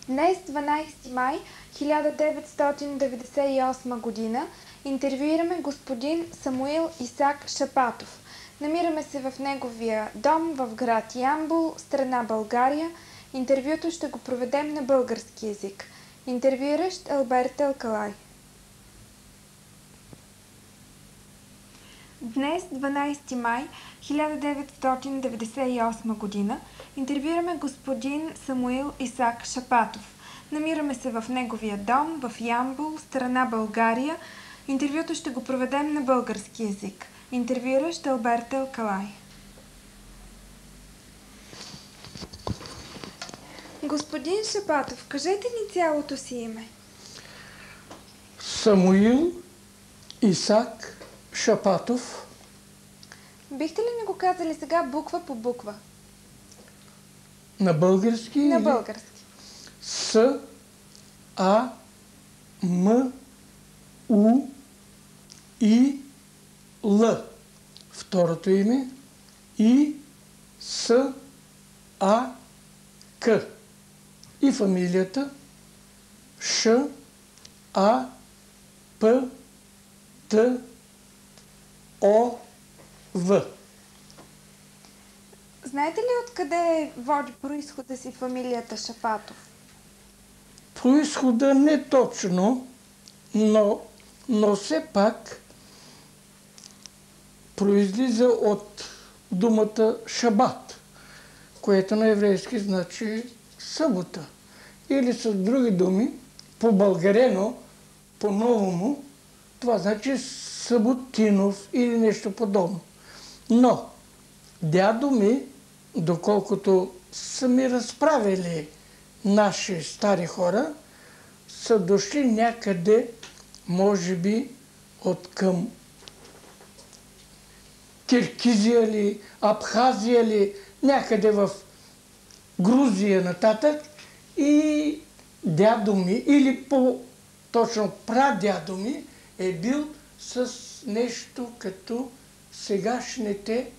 Днес, 12 май 1998 година, интервюираме господин Самуил Исак Шапатов. Намираме се в неговия дом в град Ямбол, страна България. Интервюто ще го проведем на български език. Интервюиращ Алберт Алкалай. Днес, 12 май 1998 година, интервюираме господин Самуил Исак Шапатов. Намираме се в неговия дом в Ямбол, страна България. Интервюто ще го проведем на български език. Интервюиращ Алберт Алкалай. Господин Шапатов, кажете ни цялото си име. Самуил Исак Шапатов. Бихте ли ми го казали сега буква по буква? На български? На български. С, А, М, У, И, Л. Второто име. И, С, А, К. И фамилията Ш, А, П, Т, О, В. Знаете ли откъде води произхода си фамилията Шапатов? Произхода не точно, но все пак произлиза от думата шабат, което на еврейски значи събота. Или с други думи, по-българено, по-новому, това значи Съботинов или нещо подобно. Но дядо ми, доколкото са ми разправили наши стари хора, са дошли някъде, може би, от към Киргизия ли, Абхазия ли, някъде в Грузия нататък, и дядо ми, или по-точно прадядо ми, е бил с нещо като сегашните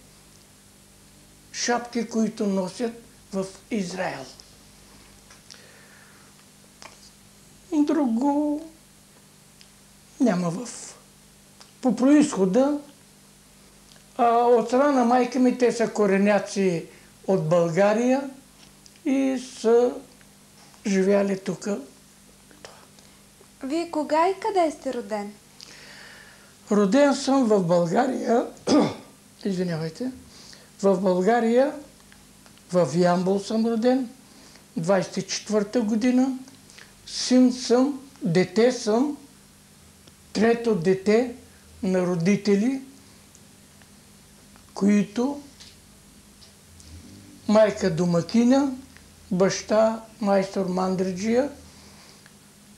шапки, които носят в Израел. Друго няма по произхода. От страна на майка ми те са кореняци от България и са живяли тук. Вие кога и къде сте роден? Роден съм в България, извинявайте, в България, в Ямбол съм роден, 24-та година. Син съм, дете съм, трето дете на родители, които майка домакиня, баща майстор мандриджия.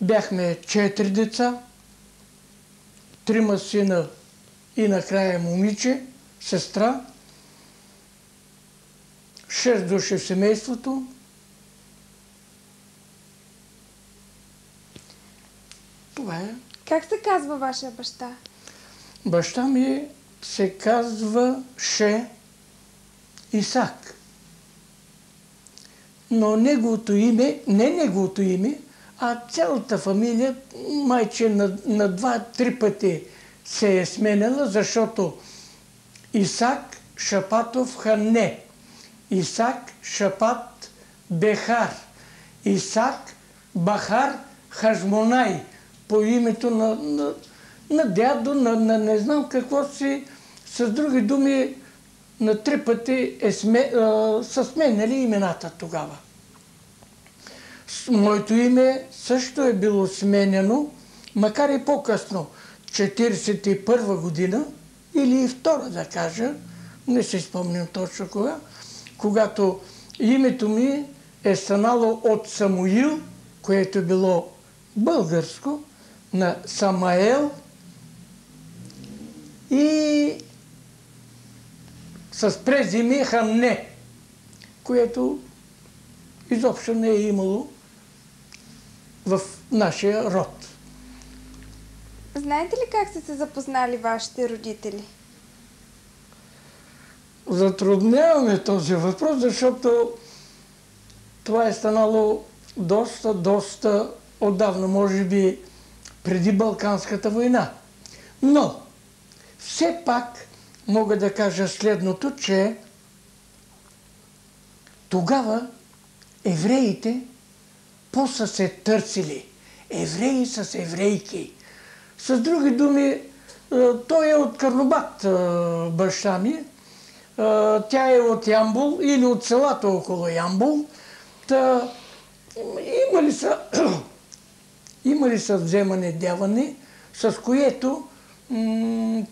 Бяхме 4 деца, 3 сина и накрая момиче, сестра, 6 души в семейството. Това е. Как се казва вашия баща? Баща ми се казваше Исак. Но неговото име, не неговото име, а цялата фамилия майче на 2-3 пъти се е сменяла, защото Исак Шапатов Хане, Исак Шапат Бехар, Исак Бахар Хажмонай, по името на дядо, на не знам какво си, с други думи, на 3 пъти са сменяли имената тогава. Моето име също е било сменяно, макар и по-късно, 1941 година, или 2 да кажа, не се спомням точно кога, когато името ми е станало от Самуил, което е било българско, на Самаел, и с презиме Хане, което изобщо не е имало в нашия род. Знаете ли как са се запознали вашите родители? Затрудняваме този въпрос, защото това е станало доста отдавна, може би преди Балканската война. Но все пак мога да кажа следното, че тогава евреите по-са се търсили. Евреи с еврейки. С други думи, той е от Карнобат, баща ми. Тя е от Ямбол или от селата около Ямбол. Имали са вземане-дяване, с което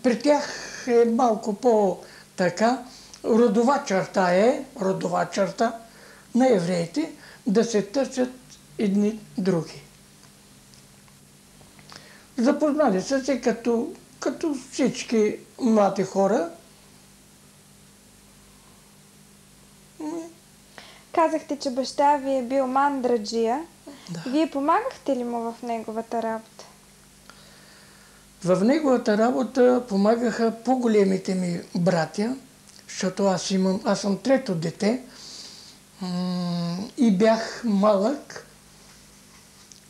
при тях е малко по-така родова черта на евреите да се търсят едни други. Запознали са се като всички млади хора. Казахте, че баща ви е бил мандраджия. Да. Вие помагахте ли му в неговата работа? В неговата работа помагаха по-големите ми братя, защото аз съм трето дете и бях малък,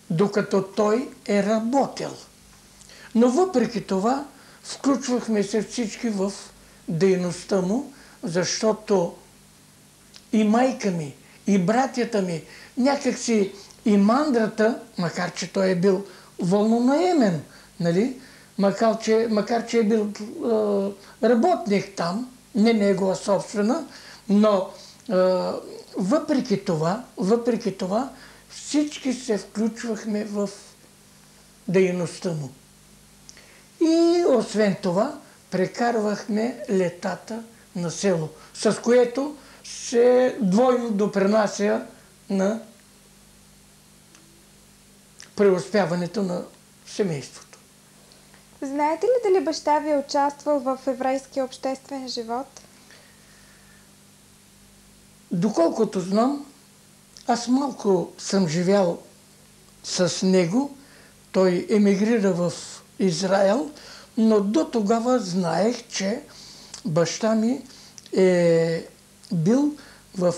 докато той е работил. Но въпреки това включвахме се всички в дейността му, защото и майка ми, и братята ми, някакси и мандрата, макар че той е бил вълнонаемен, нали? Макар че е бил работник там, не негова собствена, но въпреки това всички се включвахме в дейността му. И освен това прекарвахме летата на село, с което се двойно допринася на преуспяването на семейството. Знаете ли дали баща ви е участвал в еврейския обществен живот? Доколкото знам, аз малко съм живял с него. Той емигрира в Израел, но до тогава знаех, че баща ми е бил в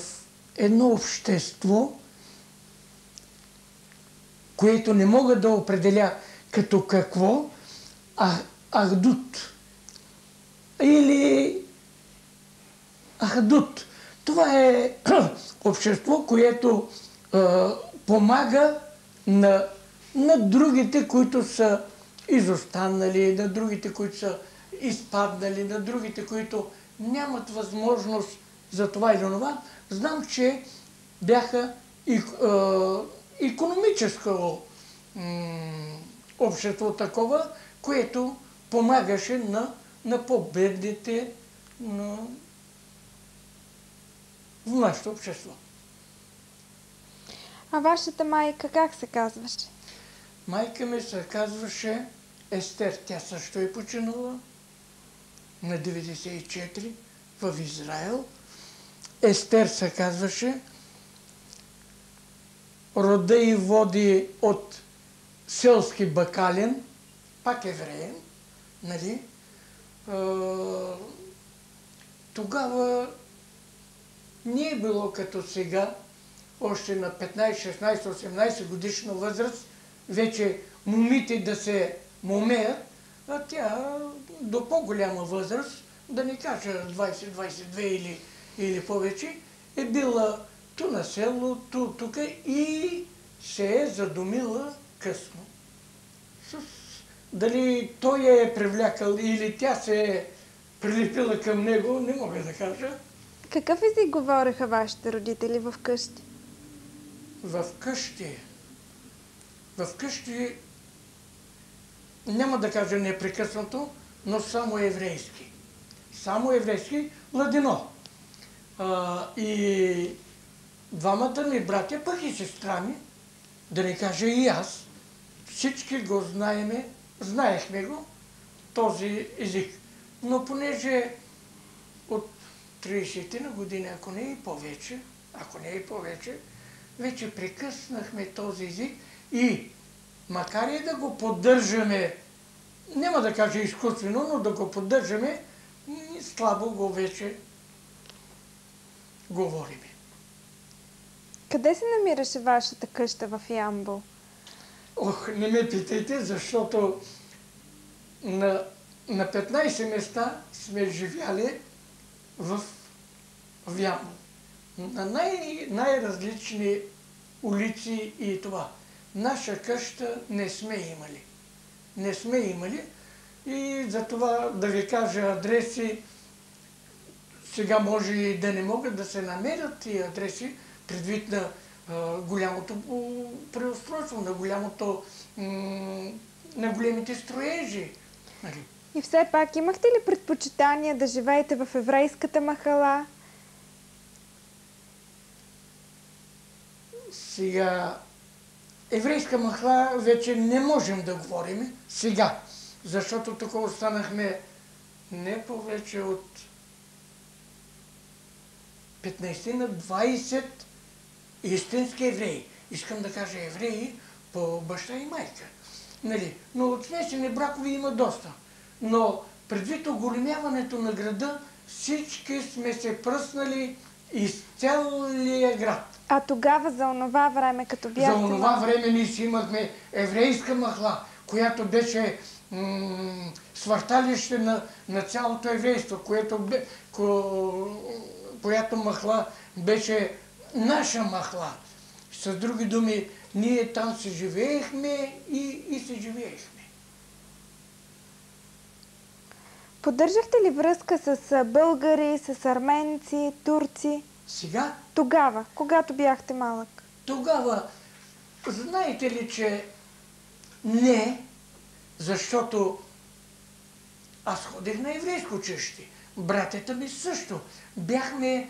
едно общество, което не мога да определя като какво, Ахдут. Или Ахдут. Това е общество, което помага на другите, които са изостанали, на другите, които са изпаднали, на другите, които нямат възможност за това или това. Знам, че бяха икономическо общество такова, което помагаше на по-бедните в нашето общество. А вашата майка как се казваше? Майка ми се казваше Естер. Тя също е починала на 94 в Израел. Естер се казваше. Рода и води от селски бакален, пак евреен, нали? Тогава не е било като сега, още на 15, 16, 18 годишна възраст, вече момите да се момеят, а тя до по-голяма възраст, да не кажа 20-22 или повече, е била ту на село, тук и се е задумила късно. Дали той я е привлякал или тя се е прилепила към него, не мога да кажа. Какъв език говореха вашите родители в къщи? В къщи няма да кажа непрекъснато, но само еврейски. Само еврейски, ладино. И двамата ми братя, пък и сестра ми, да не кажа и аз, всички го знаехме го, този език. Но понеже от 30 на години, ако не и повече, вече прекъснахме този език и макар и да го поддържаме, няма да кажа изкуствено, но да го поддържаме, слабо го вече говориме. Къде се намираше вашата къща в Ямбол? Ох, не ме питайте, защото на 15 места сме живяли в Ямбол. На най-различни улици и това. Наша къща не сме имали. Не сме имали и за това да ви кажа адреси, сега може и да не могат да се намерят и адреси, предвид на голямото преустройство, на големите строежи. Нали? И все пак, имахте ли предпочитание да живеете в еврейската махала? Сега, еврейска махала вече не можем да говорим сега, защото тук останахме не повече от 15 на 20 истински евреи. Искам да кажа евреи по баща и майка. Нали? Но от смесени бракови има доста. Но предвид оголемяването на града, всички сме се пръснали из целия град. А тогава, за онова време, като бяхте... За онова време ние си имахме еврейска махла, която беше свърталище на цялото еврейство, която махла беше наша махла. С други думи, ние там се живеехме и се живеехме. Поддържахте ли връзка с българи, с арменци, турци? Сега? Тогава, когато бяхте малък. Тогава, знаете ли, че не, защото аз ходех на еврейско училище. Братята ми също. Бяхме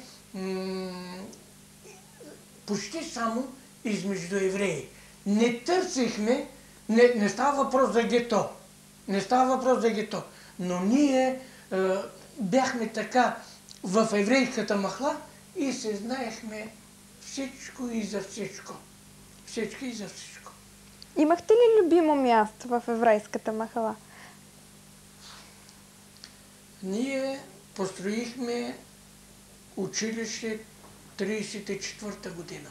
почти само измежду евреи. Не търсихме, не става въпрос за гето. Не става въпрос за гето. Но ние бяхме така в еврейската махла и се знаехме всичко и за всичко. Всичко и за всичко. Имахте ли любимо място в еврейската махала? Ние построихме училище 1934 година.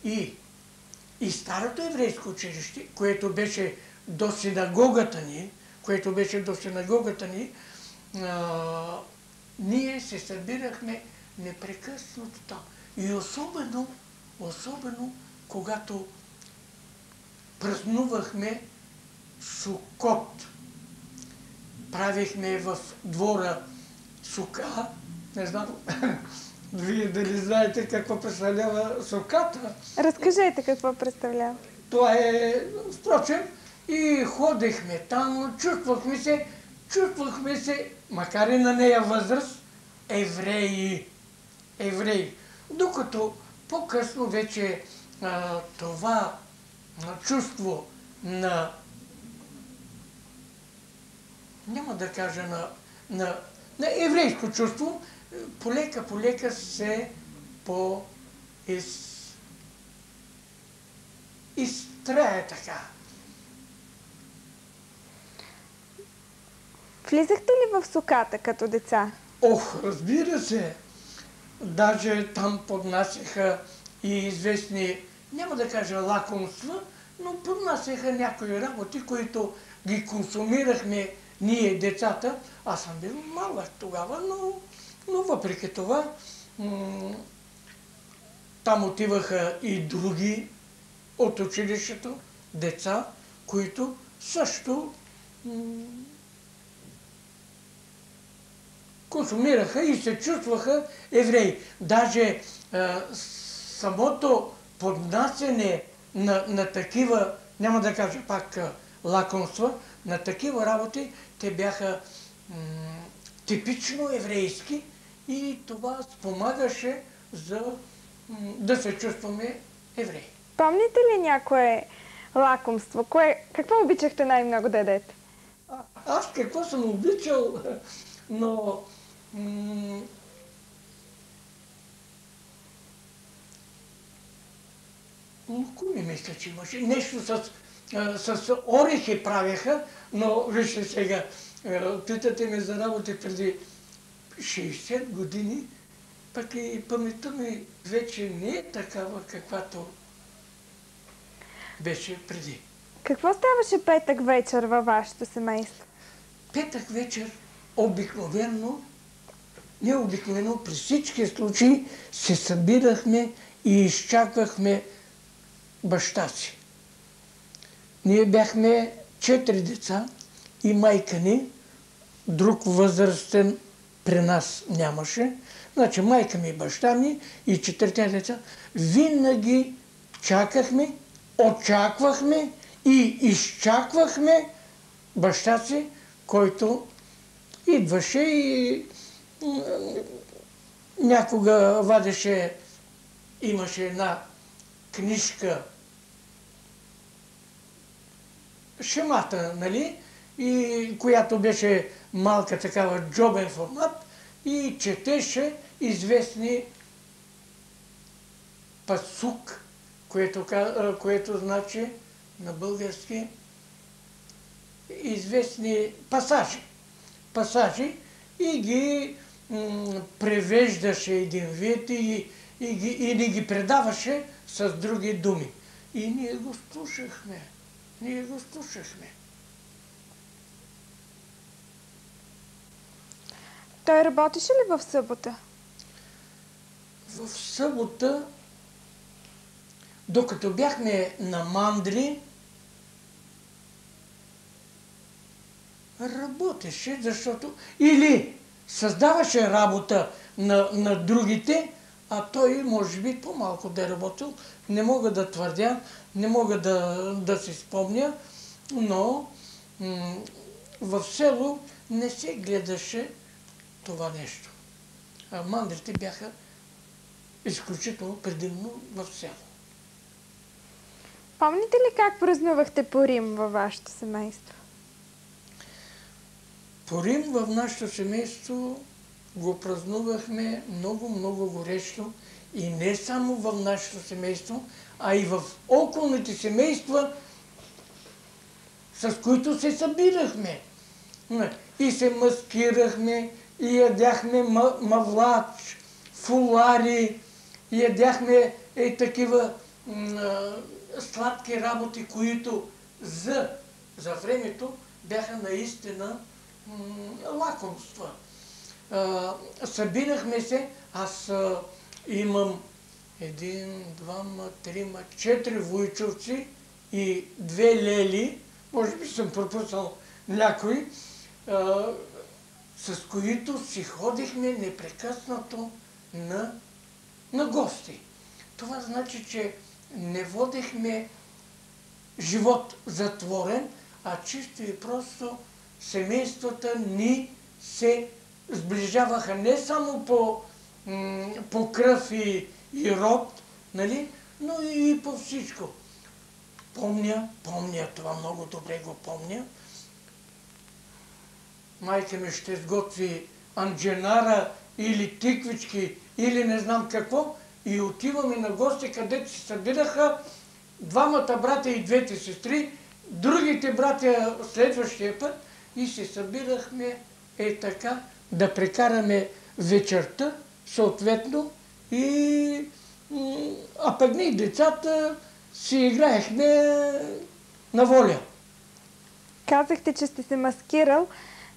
И старото еврейско училище, което беше до синагогата ни, ние се събирахме непрекъснато там. И особено когато празнувахме Сукот. Правихме в двора сука. Не знам, вие дали знаете какво представлява суката? Разкажете какво представлява. Това е, впрочем, и ходехме там, чувствахме се, макар и на нея възраст, евреи. Докато по-късно вече това чувство няма да кажа на еврейско чувство, полека се изтрае така. Влизахте ли в суката като деца? Ох, разбира се. Даже там поднасяха и известни, няма да кажа лакомства, но поднасяха някои работи, които ги консумирахме ние, децата. Аз съм бил малък тогава, но въпреки това там отиваха и други от училището, деца, които също консумираха и се чувстваха евреи. Даже самото поднасене на такива, няма да кажа пак лакомства, на такива работи, те бяха типично еврейски и това спомагаше да се чувстваме евреи. Помните ли някое лакомство? Какво обичахте най-много да ядете? Аз какво съм обичал, но кой ми мисля, че имаше? Нещо с орехи правеха, но вижте сега, питате ме за работи преди 60 години, Пък и паметта ми вече не е такава, каквато беше преди. Какво ставаше петък вечер във вашето семейство? Петък вечер обикновено, необикновено, при всички случаи се събирахме и изчаквахме баща си. Ние бяхме 4 деца и майка ни, друг възрастен при нас нямаше. Значи майка ми и баща ми и 4 деца винаги чакахме, очаквахме и изчаквахме баща си, който идваше и някога вадеше, имаше една книжка, шемата, нали, и която беше малка такава джобен формат и четеше известни пасук, което значи на български известни пасажи и ги превеждаше един вид и ни ги предаваше с други думи. И ние го слушахме. Той работеше ли в събота? В събота, докато бяхме на мандри, работеше, защото или създаваше работа на другите, а той може би по-малко да е работил. Не мога да твърдя, не мога да си спомня, но в село не се гледаше това нещо. А мандрите бяха изключително предимно в село. Помните ли как празнувахте Пурим във вашето семейство? Пурим в нашето семейство го празнувахме много горещо и не само в нашето семейство, а и в околните семейства, с които се събирахме. И се маскирахме, и ядяхме мавлач, фулари, и ядяхме такива сладки работи, които за времето бяха наистина лакомства. Събирахме се, аз имам 1, 2, 3, 4 войчовци и 2 лели, може би съм пропуснал някой, с които си ходихме непрекъснато на гости. Това значи, че не водихме живот затворен, а чисто и просто семействата ни се сближаваха не само по кръв и род, нали? Но и по всичко. Помня, това много добре го помня. Майка ми ще сготви андженара или тиквички, или не знам какво, и отиваме на гости, където се събираха 2 братя и 2 сестри, другите братя следващия път, и се събирахме така да прекараме вечерта, съответно, а пък ние децата си играехме на воля. Казахте, че сте се маскирал.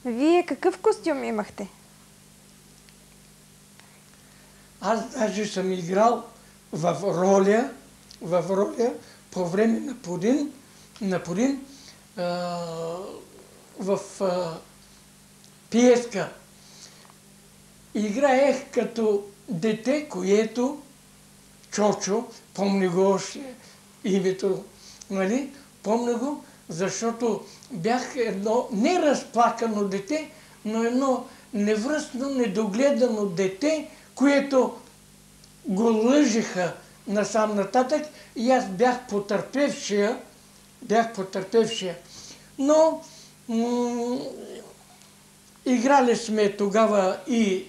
Вие какъв костюм имахте? Аз даже съм играл в роля по време на Пурин в пиеска. Играех като дете, което Чочо, помня го още името, нали? Помня го, защото бях едно неразплакано дете, но едно невръстно, недогледано дете, което го лъжиха насам нататък, и аз бях потърпевшия. Но играли сме тогава и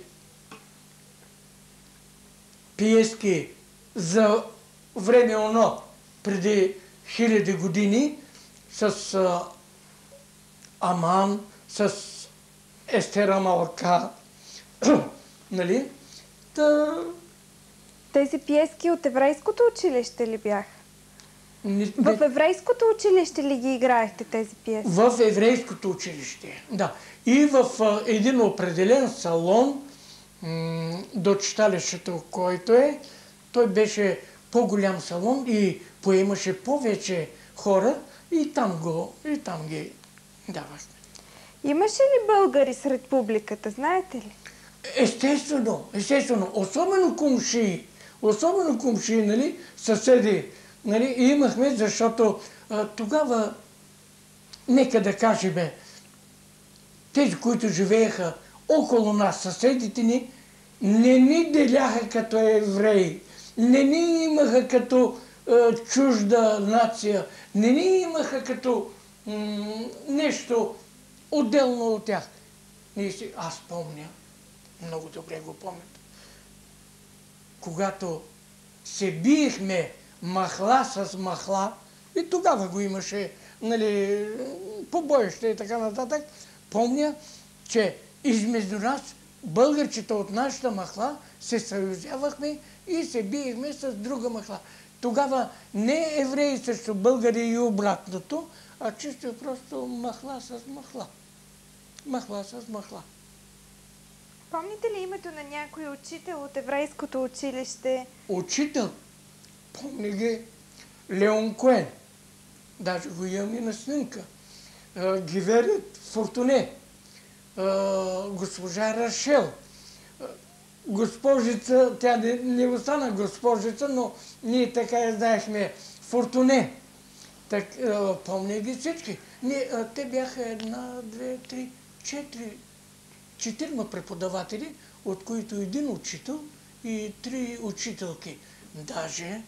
пиески за време оно, преди 1000 години, с Аман, с Естер Амалка, нали? Тези пиески от еврейското училище ли бяха? В еврейското училище ли ги играехте тези пиеси? В еврейското училище, да. И в един определен салон до читалището, който е, той беше по-голям салон и поемаше повече хора и там ги давахме. Имаше ли българи сред публиката, знаете ли? Естествено. Особено кумшии, нали, съседи, нали, имахме, защото тогава, нека да кажем, тези, които живееха около нас, съседите ни, не ни деляха като евреи, не ни имаха като чужда нация, не ни имаха като нещо отделно от тях. Аз помня, много добре го помня, когато се биехме махла с махла, и тогава го имаше, нали, побоище и така нататък, помня, че измежду нас, българчета от нашата махла, се съюзявахме и се биехме с друга махла. Тогава не евреи срещу българи и обратното, а чисто и просто махла с махла. Махла с махла. Помните ли името на някой учител от еврейското училище? Учител? Помня ги. Леон Коен. Даже го имам и на снимка. Гиверит Фортуне. Госпожа Рашел. Госпожица, тя не остана госпожица, но ние така я знаехме. Фортуне. Помня ги всички. Те бяха 1, 2, 3, 4, 4 преподаватели, от които един учител и 3 учителки. Даже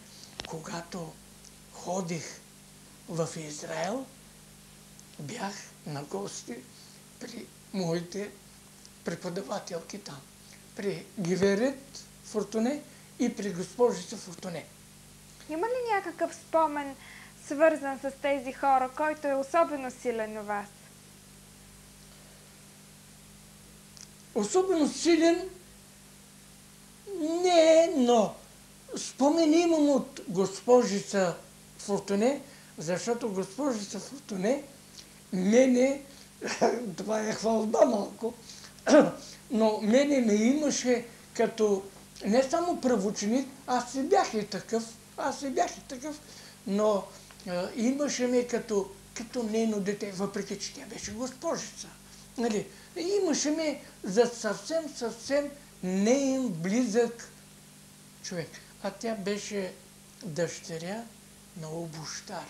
когато ходих в Израел, бях на гости при моите преподавателки там. При Гиверит Фортуне и при госпожица Фортуне. Има ли някакъв спомен, свързан с тези хора, който е особено силен у вас? Особено силен не, но спомен имам от госпожица Фортуне, защото госпожица Фортуне мене, това е хвалба малко, но мене ме имаше като не само правоученик, аз си бях и такъв, но имаше ме като нейно дете, въпреки че тя беше госпожица. Нали? Имаше ме за съвсем неин близък човек. А тя беше дъщеря на обущар.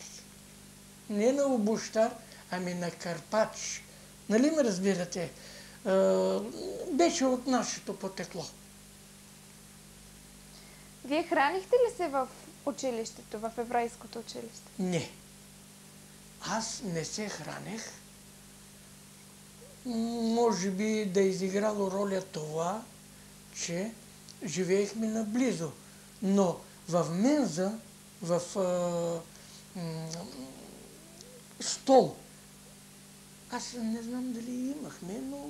Не на обущар, ами на Карпач. Нали ме разбирате? Беше от нашето потекло. Вие хранихте ли се в училището, в еврейското училище? Не. Аз не се хранех. Може би да е изиграло роля това, че живеехме наблизо. Но в менза, в стол, аз не знам дали имахме, но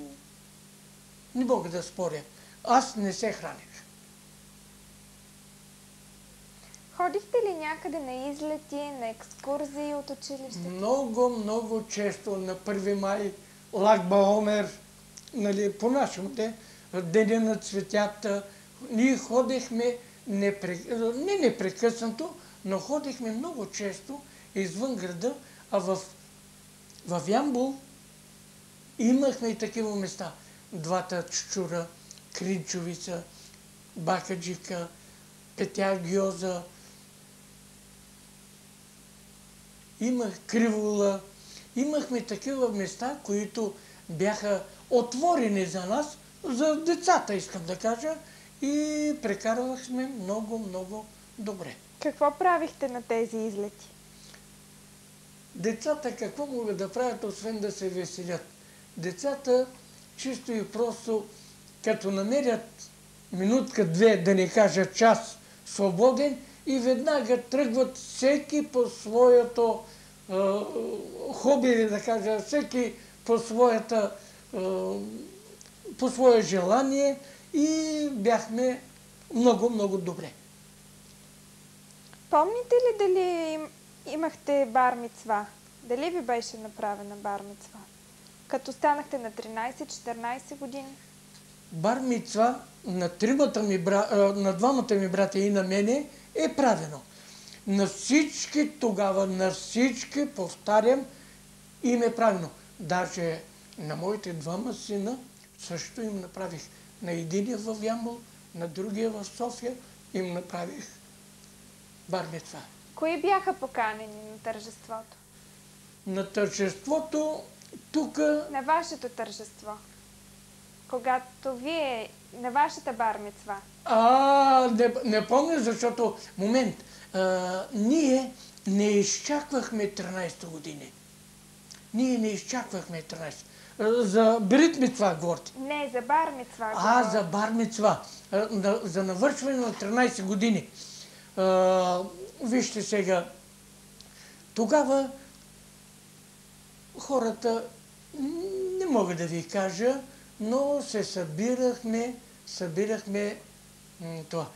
не мога да споря. Аз не се храних. Ходихте ли някъде на излети, на екскурзии от училището? Много често на 1 май, Лаг Баомер, нали, по-нашему, Деня на цветята. Ние ходихме не непрекъснато, но ходихме много често извън града, а в Ямбол имахме и такива места. Двата чучура, Кринчовица, Бакаджика, Петя Гьоза, имах Кривола. Имахме такива места, които бяха отворени за нас, за децата, искам да кажа, и прекарвахме много добре. Какво правихте на тези излети? Децата какво могат да правят, освен да се веселят? Децата чисто и просто, като намерят минутка-две, да не кажа час свободен, и веднага тръгват всеки по своето хоби, да кажа, всеки по свое желание, и бяхме много, много добре. Помните ли дали имахте бар мицва? Дали ви беше направена бар мицва? Като станахте на 13-14 години? Бар мицва на двамата ми брата и на мене е правено. На всички тогава, на всички, повтарям, им е правено. Даже на моите двама сина също им направих. На единия в Ямбол, на другия в София им направих бар мицва. Кои бяха поканени на тържеството? На тържеството тук... На вашето тържество. Когато вие... На вашата бар мицва. Не помня, защото... Момент. Ние не изчаквахме 13 години. Ние не изчаквахме 13. За брит мицва говорите. Не, за бар мицва. За бар мицва. За навършване на 13 години. Вижте сега. Тогава хората, не мога да ви кажа, но се събирахме това.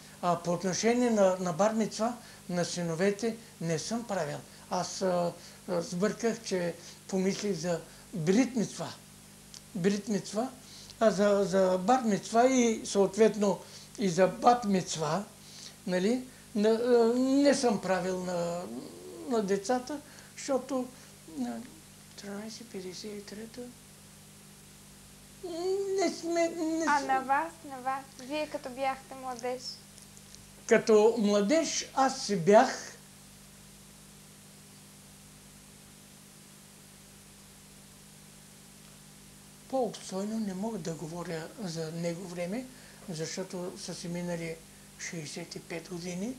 По отношение на бар мицва, на синовете не съм правил. Аз сбърках, че помислих за брит мицва. Брит мицва, за бар мицва и съответно и за бат мицва, нали, не съм правил на децата, защото на 13-53-та на вас? Вие като бяхте младеж? Като младеж аз си бях по-обстойно, не мога да говоря за него време, защото са си минали 65 години,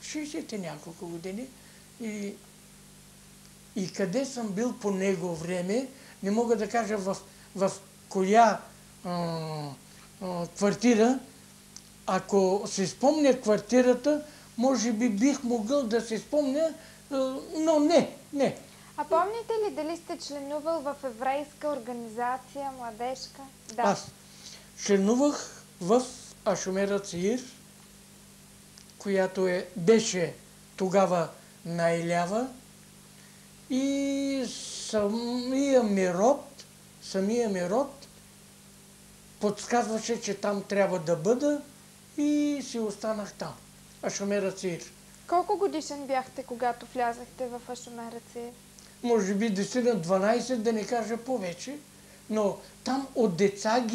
60 няколко години и къде съм бил по него време, не мога да кажа в коя квартира. Ако си спомня квартирата, може би бих могъл да си спомня, но не. А помните ли дали сте членувал в еврейска организация, младежка? Да. Аз членувах в Ашумер ацеир, която беше тогава най-лява, и самия ми род подсказваше, че там трябва да бъда и си останах там. Ашумер ацеир. Колко годишен бяхте, когато влязахте в Ашумер ацеир? Може би 10-12, да не кажа повече, но там от деца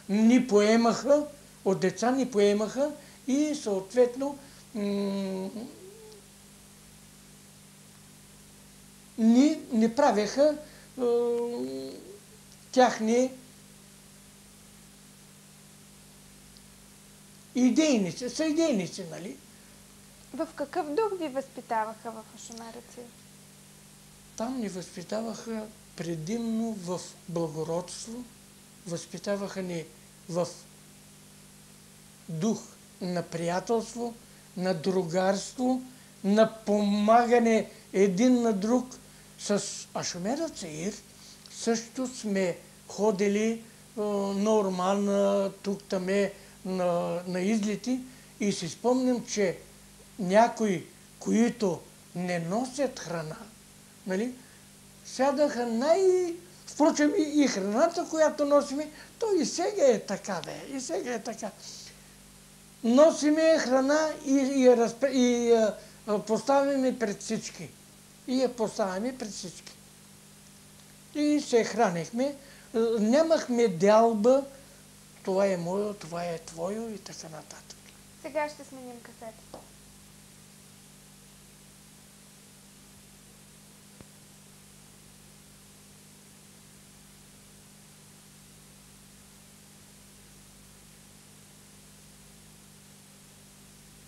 ни поемаха и съответно ни правеха тяхни съидейници, нали? В какъв дух ви възпитаваха в Ашумер ацеир? Там ни възпитаваха предимно в благородство, възпитаваха ни в дух на приятелство, на другарство, на помагане един на друг. С Ашумер ацеир също сме ходили на Орман, тук-таме, на излети и си спомням, че някои, които не носят храна, нали, сядаха Впрочем, и храната, която носиме, то и сега е така, и сега е така. Носиме храна и я поставяме пред всички. И се хранихме. Нямахме дялба, това е мое, това е твое и така нататък. Сега ще сменим касетата.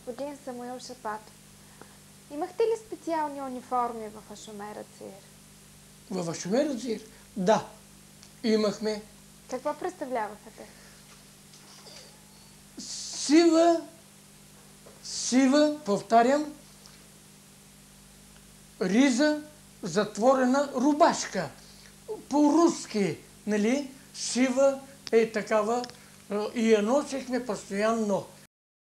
Господин Самуил Шапатов, имахте ли специални униформи в Ашумер ацеир? В Ашумер ацеир? Да, имахме. Какво представляваха те? Сива, повтарям, риза, затворена рубашка. По-руски, нали? Сива е такава И я носихме постоянно